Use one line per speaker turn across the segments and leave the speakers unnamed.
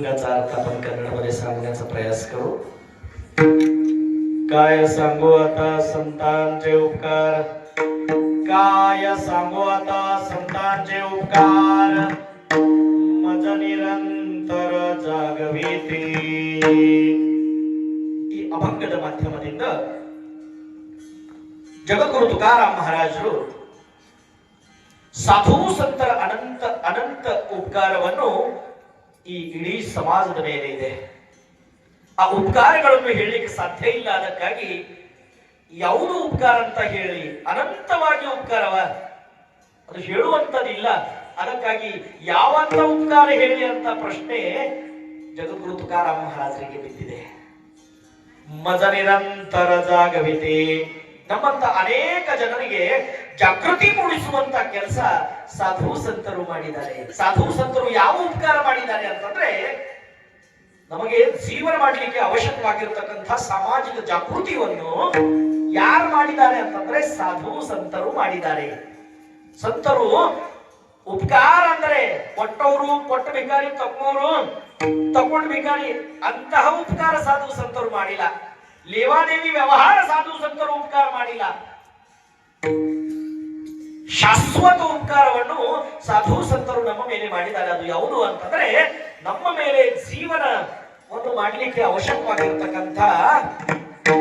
अभंगाचा अर्थ आपण कन्नडमध्ये सांगण्याचा प्रयास करू. काय सांगू आता संतांचे उपकार, काय सांगू आता संतांचे उपकार, मज निರಂತರ ಜಾಗವಿತಿ. ಈ ಅಭಂಗದ ಮಾಧ್ಯಮದಿಂದ ಜಗದ್ಗುರು ತುಕಾರಾಮ್ ಮಹಾರಾಜರು ಸಾಧು ಸಂತರ ಅನಂತ ಅನಂತ ಉಪಕಾರವನ್ನು ಈ ಇಡೀ ಸಮಾಜದ ಮೇಲೆ ಇದೆ. ಆ ಉಪಕಾರಗಳನ್ನು ಹೇಳಲಿಕ್ಕೆ ಸಾಧ್ಯ ಇಲ್ಲ. ಅದಕ್ಕಾಗಿ ಯಾವುದು ಉಪಕಾರ ಅಂತ ಹೇಳಿ ಅನಂತವಾಗಿ ಉಪಕಾರವ ಅದು ಹೇಳುವಂತದಿಲ್ಲ. ಅದಕ್ಕಾಗಿ ಯಾವಂತ ಉಪಕಾರ ಹೇಳಿ ಅಂತ ಪ್ರಶ್ನೆ ಜಗದ್ಗುರು ತುಕಾರಾಮ್ ಮಹಾರಾಜರಿಗೆ ಬಿದ್ದಿದೆ. ಮಜ ನಿರಂತರ ಜಾಗವಿದೆ. ನಮ್ಮಂತ ಅನೇಕ ಜನರಿಗೆ ಜಾಗೃತಿ ಮೂಡಿಸುವಂತ ಕೆಲಸ ಸಾಧು ಸಂತರು ಮಾಡಿದ್ದಾರೆ. ಸಾಧು ಸಂತರು ಯಾವ ಉಪಕಾರ ಮಾಡಿದ್ದಾರೆ ಅಂತಂದ್ರೆ, ನಮಗೆ ಜೀವನ ಮಾಡಲಿಕ್ಕೆ ಅವಶ್ಯಕವಾಗಿರತಕ್ಕಂಥ ಸಾಮಾಜಿಕ ಜಾಗೃತಿಯನ್ನು ಯಾರು ಮಾಡಿದ್ದಾರೆ ಅಂತಂದ್ರೆ ಸಾಧು ಸಂತರು ಮಾಡಿದ್ದಾರೆ. ಸಂತರು ಉಪಕಾರ ಅಂದ್ರೆ ಕೊಟ್ಟವರು ಕೊಟ್ಟ ಭಿಕಾರಿ, ತಕೊಂಡ್ ಭಿಕಾರಿ ಅಂತಹ ಉಪಕಾರ ಸಾಧು ಸಂತರು ಮಾಡಿಲ್ಲ. ಲೇವಾದೇವಿ ವ್ಯವಹಾರ ಸಾಧು ಸಂತರು ಉಪಕಾರ ಮಾಡಿಲ್ಲ. ಶಾಶ್ವತ ಉಪಕಾರವನ್ನು ಸಾಧು ಸಂತರು ನಮ್ಮ ಮೇಲೆ ಮಾಡಿದ್ದಾರೆ. ಅದು ಯಾವುದು ಅಂತಂದ್ರೆ, ನಮ್ಮ ಮೇಲೆ ಜೀವನ ಒಂದು ಮಾಡಲಿಕ್ಕೆ ಅವಶ್ಯಕವಾಗಿರತಕ್ಕಂಥ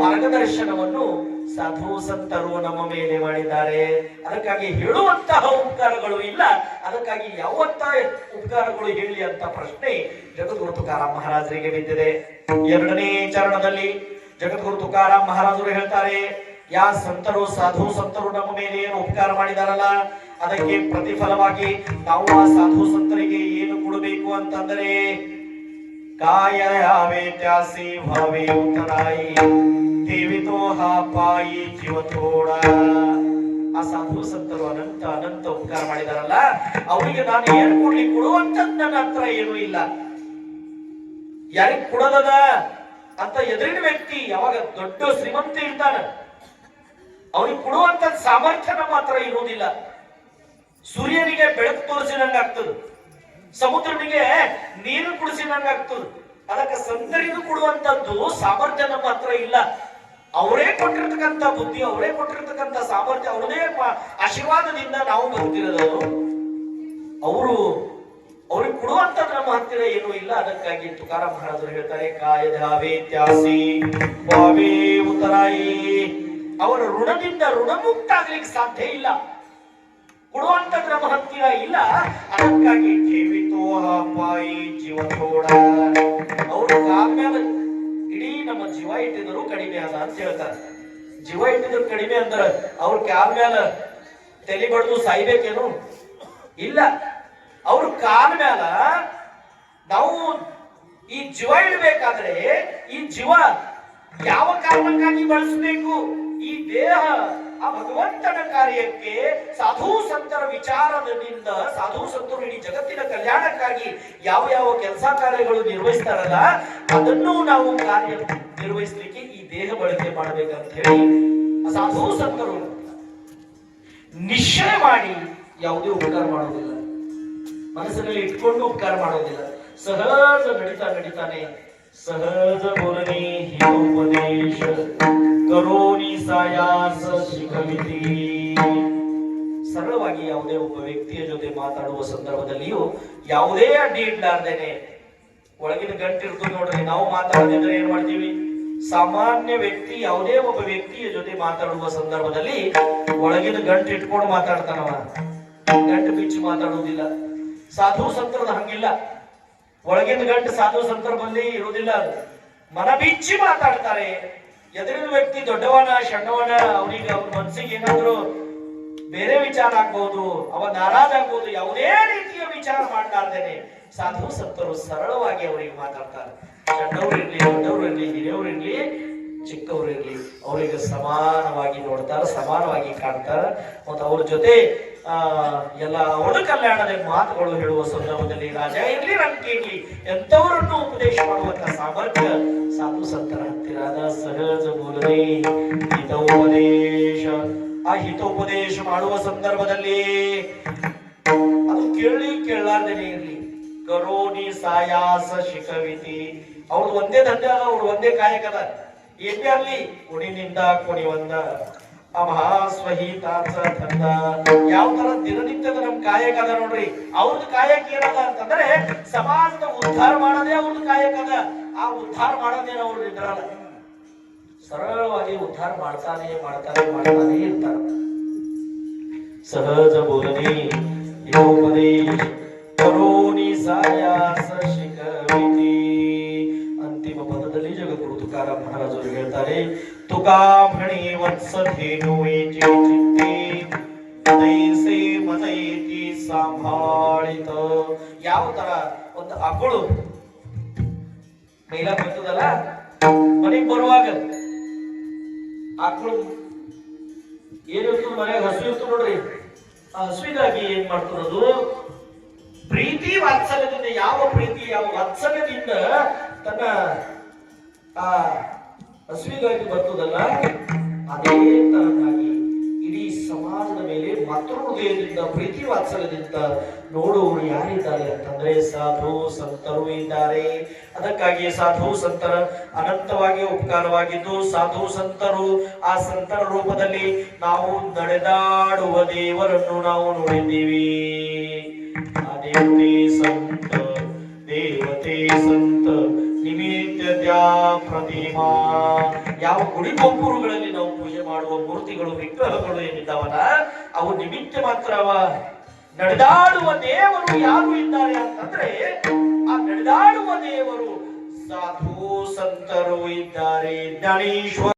ಮಾರ್ಗದರ್ಶನವನ್ನು ಸಾಧು ಸಂತರು ನಮ್ಮ ಮೇಲೆ ಮಾಡಿದ್ದಾರೆ. ಅದಕ್ಕಾಗಿ ಹೇಳುವಂತಹ ಉಪಕಾರಗಳು ಇಲ್ಲ. ಅದಕ್ಕಾಗಿ ಯಾವಂತ ಉಪಕಾರಗಳು ಹೇಳಿ ಅಂತ ಪ್ರಶ್ನೆ ಜಗದ್ಗುರು ತುಕಾರಾಮ್ ಮಹಾರಾಜರಿಗೆ ಬಿದ್ದಿದೆ. ಎರಡನೇ ಚರಣದಲ್ಲಿ ಜಗದ್ಗುರು ತುಕಾರಾಮ್ ಮಹಾರಾಜರು ಹೇಳ್ತಾರೆ, ಯಾ ಸಂತರು ಸಾಧು ಸಂತರು ನಮ್ಮ ಮೇಲೆ ಏನು ಉಪಕಾರ ಮಾಡಿದಾರಲ್ಲ, ಅದಕ್ಕೆ ಪ್ರತಿಫಲವಾಗಿ ನಾವು ಆ ಸಾಧು ಸಂತರಿಗೆ ಏನು ಕೊಡಬೇಕು ಅಂತಂದರೆ, ಕಾಯ ಯಾವೇ ತ್ಯಾಸಿ ಭಾವೇ ಉತ್ತರಾಯಿ ದೇವಿತೋ ಹಾಪಾಯಿ ಜೀವತೋಡ. ಆ ಸಾಧು ಸಂತರು ಅನಂತ ಅನಂತ ಉಪಕಾರ ಮಾಡಿದಾರಲ್ಲ, ಅವರಿಗೆ ನಾನು ಏನು ಕೊಡುವಂತದ್ದು ನನ್ನ ಹತ್ರ ಏನೂ ಇಲ್ಲ. ಯಾರಿಗೆ ಕೊಡೋದದ ಅಂತ ಎದುರಿನ ವ್ಯಕ್ತಿ ಯಾವಾಗ ದೊಡ್ಡ ಶ್ರೀಮಂತ ಇರ್ತಾನ, ಅವನಿಗೆ ಕೊಡುವಂತ ಸಾಮರ್ಥ್ಯ ನಮ್ಮ ಹತ್ರ ಇರುವುದಿಲ್ಲ. ಸೂರ್ಯನಿಗೆ ಬೆಳಕು ತೋರಿಸಿದಂಗ ಆಗ್ತದೆ, ಸಮುದ್ರನಿಗೆ ನೀರು ಕುಡಿಸಿದಂಗ ಆಗ್ತದೆ. ಅದಕ್ಕೆ ಸಂತರಿಗೂ ಕೊಡುವಂತದ್ದು ಸಾಮರ್ಥ್ಯ ನಮ್ಮ ಹತ್ರ ಇಲ್ಲ. ಅವರೇ ಕೊಟ್ಟಿರ್ತಕ್ಕಂಥ ಬುದ್ಧಿ, ಅವರೇ ಕೊಟ್ಟಿರ್ತಕ್ಕಂಥ ಸಾಮರ್ಥ್ಯ, ಅವರದೇ ಆಶೀರ್ವಾದದಿಂದ ನಾವು ಬದುಕಿರೋದು. ಅವ್ರಿಗೆ ಕೊಡುವಂತದ್ದು ನಮ್ಮ ಹತ್ತಿರ ಏನೂ ಇಲ್ಲ. ಅದಕ್ಕಾಗಿ ತುಕಾರಾಮ್ ಮಹಾರಾಜರು ಹೇಳ್ತಾರೆ, ಕಾಯದಾವೇ ತ್ಯಾಸಿ ಭಾವೇ ಉತ್ತರಾಯಿ. ಅವರ ಋಣದಿಂದ ಋಣಮುಕ್ತ ಆಗ್ಲಿಕ್ಕೆ ಸಾಧ್ಯ ಇಲ್ಲ. ಕೊಡುವಂತದ್ದು ನಮ್ಮ ಹತ್ತಿರ ಇಲ್ಲ. ಅದಕ್ಕಾಗಿ ಜೀವಿತೋ ಹಾಪಾಯಿ ಜೀವತೋಡ. ಅವರು ಕಾಲ್ಮೇಲೆ ಇಡೀ ನಮ್ಮ ಜೀವ ಇಟ್ಟಿದ್ರು ಕಡಿಮೆ ಅದ ಅಂತ ಹೇಳ್ತಾರೆ. ಜೀವ ಇಟ್ಟಿದ್ರು ಕಡಿಮೆ ಅಂದ್ರೆ ಅವ್ರ ಕಾಲ್ ಮೇಲೆ ತಲೆ ಬಡ್ದು ಸಾಯ್ಬೇಕೇನು? ಇಲ್ಲ. ಅವ್ರ ಕಾಲ್ ಮೇಲ ನಾವು ಈ ಜೀವ ಇಡಬೇಕಾದ್ರೆ ಈ ಜೀವ ಯಾವ ಕಾರಣಕ್ಕಾಗಿ ಬಳಸಬೇಕು? ಈ ದೇಹ ಆ ಭಗವಂತನ ಕಾರ್ಯಕ್ಕೆ ಸಾಧು ಸಂತರ ವಿಚಾರದಿಂದ ಸಾಧು ಸಂತರು ಇಡೀ ಜಗತ್ತಿನ ಕಲ್ಯಾಣಕ್ಕಾಗಿ ಯಾವ ಯಾವ ಕೆಲಸ ಕಾರ್ಯಗಳು ನಿರ್ವಹಿಸ್ತಾರಲ್ಲ, ಅದನ್ನು ನಾವು ಕಾರ್ಯ ನಿರ್ವಹಿಸಲಿಕ್ಕೆ ಈ ದೇಹ ಬಳಕೆ ಮಾಡಬೇಕಂತ ಹೇಳಿ ಸಾಧು ಸಂತರು ನಿಶ್ಚಯ ಮಾಡಿ ಯಾವುದೇ ಉಪಕಾರ ಮಾಡೋದಿಲ್ಲ, ಮನಸ್ಸಿನಲ್ಲಿ ಇಟ್ಕೊಂಡು ಉಪಕಾರ ಮಾಡೋದಿಲ್ಲ. ಸಹಜ ನಡೀತಾನೆ सहज बोलणे हितोपदेश करोनी सायास ಶಿಖಮಿತಿ. ಸರಳವಾಗಿ ಯಾವುದೇ ಒಬ್ಬ ವ್ಯಕ್ತಿಯ ಜೊತೆ ಮಾತಾಡುವ ಸಂದರ್ಭದಲ್ಲಿಯೂ ಯಾವುದೇ ಅಡ್ಡಿ ಇಡ್ಲಾರ್ದೇನೆ, ಒಳಗಿನ ಗಂಟು ಇರ್ತದೆ ನೋಡ್ರಿ, ನಾವು ಮಾತಾಡೋದಿದ್ರೆ ಏನ್ ಮಾಡ್ತೀವಿ? ಸಾಮಾನ್ಯ ವ್ಯಕ್ತಿ ಯಾವುದೇ ಒಬ್ಬ ವ್ಯಕ್ತಿಯ ಜೊತೆ ಮಾತಾಡುವ ಸಂದರ್ಭದಲ್ಲಿ ಒಳಗಿನ ಗಂಟು ಇಟ್ಕೊಂಡು ಮಾತಾಡ್ತಾನವ, ಗಂಟು ಬಿಚ್ಚಿ ಮಾತಾಡುವುದಿಲ್ಲ. ಸಾಧು ಸಂತರದ ಹಂಗಿಲ್ಲ. ಒಳಗಿನ ಗಂಟು ಸಾಧು ಸಂದರ್ಭದಲ್ಲಿ ಇರುವುದಿಲ್ಲ. ಮನ ಬಿಚ್ಚಿ ಮಾತಾಡ್ತಾರೆ. ಎದುರಿನ ವ್ಯಕ್ತಿ ದೊಡ್ಡವನ ಸಣ್ಣವನ, ಅವನಿಗೆ ಅವ್ರ ಮನಸ್ಸಿಗೆ ಏನಾದ್ರು ಬೇರೆ ವಿಚಾರ ಆಗ್ಬಹುದು, ಅವ ನಾರಾಜ್ ಆಗ್ಬಹುದು. ಯಾವುದೇ ರೀತಿಯ ವಿಚಾರ ಮಾಡ್ಲಾರ್ದೇನೆ ಸಾಧು ಸಂತರು ಸರಳವಾಗಿ ಅವರಿಗೆ ಮಾತಾಡ್ತಾರೆ. ಸಣ್ಣವ್ರು ಇರ್ಲಿ, ದೊಡ್ಡವ್ರು ಇರ್ಲಿ, ಹಿರಿಯವ್ರು ಇರ್ಲಿ, ಚಿಕ್ಕವ್ರು ಇರ್ಲಿ, ಅವರಿಗೆ ಸಮಾನವಾಗಿ ನೋಡ್ತಾರೆ, ಸಮಾನವಾಗಿ ಕಾಣ್ತಾರೆ. ಮತ್ತು ಅವ್ರ ಜೊತೆ ಎಲ್ಲ ಅವರ ಕಲ್ಯಾಣದ ಮಾತುಗಳು ಹೇಳುವ ಸಂದರ್ಭದಲ್ಲಿ ರಾಜ ಇರ್ಲಿ, ರಂಕೆ ಇರ್ಲಿ, ಎಂತವರನ್ನು ಉಪದೇಶ ಮಾಡುವಂತ ಸಾಮರ್ಥ್ಯ ಸಾಧು ಸಂತರ ಹತ್ತಿರ ಅದ. ಸಹಜ ಬೋಲನೆ ಹಿತೋಪದೇಶ. ಆ ಹಿತೋಪದೇಶ ಮಾಡುವ ಸಂದರ್ಭದಲ್ಲಿ ಅದು ಕೇಳಲಾರ್ದೇನೆ ಇರ್ಲಿ, ಕರೋನಿ ಸಾಯಾಸ ಶಿಖವಿತಿ. ಅವ್ರದ್ದು ಒಂದೇ ದಂಡ ಅದ, ಅವ್ರು ಒಂದೇ ಕಾಯಕದ. ಏನೇ ಅಲ್ಲಿ ಕುಣಿನಿಂದ ಕುಣಿವಂದ ಅಮಹಾಸ್ವಹಿತಾಸ ತಂದ. ಯಾವ ತರ ದಿನನಿತ್ಯದ ನಮ್ ಕಾಯಕ ಅದ ನೋಡ್ರಿ. ಅವ್ರದ್ದು ಕಾಯಕ ಏನದ ಅಂತಂದ್ರೆ ಸಮಾಜದ ಉದ್ಧಾರ ಮಾಡೋದೇ ಅವ್ರದ್ದು ಕಾಯಕ ಅದ. ಆ ಉದ್ಧಾರ ಮಾಡೋದೇನ ಅವ್ರು ಇದ್ರಲ್ಲ, ಸರಳವಾಗಿ ಉದ್ಧಾರ ಮಾಡ್ತಾನೆ ಮಾಡ್ತಾನೆ ಮಾಡ್ತಾನೆ ಇರ್ತಾರ. ಸಹಜ ಬೋಧನೆ ಯೋಪದೇ ಕರೋನಿ ಸಾಯಾಸ ಶಿಖವಿತಿ. ಅಂತಿಮ ಪದದಲ್ಲಿ ಜಗದ್ಗುರು ತುಕಾರಾಮ್ ಮಹಾರಾಜರು ಹೇಳ್ತಾರೆ, ತುಕಾಭಣಿ ವತ್ಸಧೇನು ಚಿತ್ತೆ ದೈಸೆ ಮನೈತಿ ಸಂಭಾಳಿತ. ಯಾವ ತರ ಒಂದು ಆಕಳು ಮೈಲ ಬರ್ತದಲ್ಲ, ಮನೆಗೆ ಬರುವಾಗ ಆಕಳು ಏನಿರ್ತದ ಮನೆಯಾಗ ಹಸು ಇರ್ತದ ನೋಡ್ರಿ. ಆ ಹಸುವಿಗಾಗಿ ಏನ್ ಮಾಡ್ತಿರೋದು, ಪ್ರೀತಿ ವಾತ್ಸಲ್ಯದಿಂದ, ಯಾವ ಪ್ರೀತಿ ಯಾವ ವಾತ್ಸಲ್ಯದಿಂದ ತನ್ನ ಆ ಹಸುವಿಗಾಗಿ ಬರ್ತದಲ್ಲ, ಅದೇ ತರನಾಗಿ ಇಡೀ ಸಮಾಜದ ಮೇಲೆ ಮಾತೃ ಹೃದಯದಿಂದ ಪ್ರೀತಿ ವಾತ್ಸಲ್ಯದಿಂದ ನೋಡುವವರು ಯಾರಿದ್ದಾರೆ ಅಂತಂದ್ರೆ ಸಾಧು ಸಂತರು ಇದ್ದಾರೆ. ಅದಕ್ಕಾಗಿ ಸಾಧು ಸಂತರ ಅನಂತವಾಗಿ ಉಪಕಾರವಾಗಿದ್ದು, ಸಾಧು ಸಂತರು ಆ ಸಂತರ ರೂಪದಲ್ಲಿ ನಾವು ನಡೆದಾಡುವ ದೇವರನ್ನು ನಾವು ನೋಡಿದ್ದೀವಿ. ಆ ದೇವತೆ ಸಂತ, ದೇವತೆ ಸಂತ ನಿಮಿತ್ತ ಪ್ರತಿಮಾ. ಯಾವ ಗುಡಿ ಗೋಪುರಗಳಲ್ಲಿ ನಾವು ಪೂಜೆ ಮಾಡುವ ಮೂರ್ತಿಗಳು ವಿಗ್ರಹಗಳು ಏನಿದ್ದಾವಲ್ಲ, ಅವು ನಿಮಿತ್ತ ಮಾತ್ರವ. ನಡೆದಾಡುವ ದೇವರು ಯಾರು ಇದ್ದಾರೆ ಅಂತಂದ್ರೆ ಆ ನಡೆದಾಡುವ ದೇವರು ಸಾಧು ಸಂತರು ಇದ್ದಾರೆ. ಜ್ಞಾನೇಶ್ವರ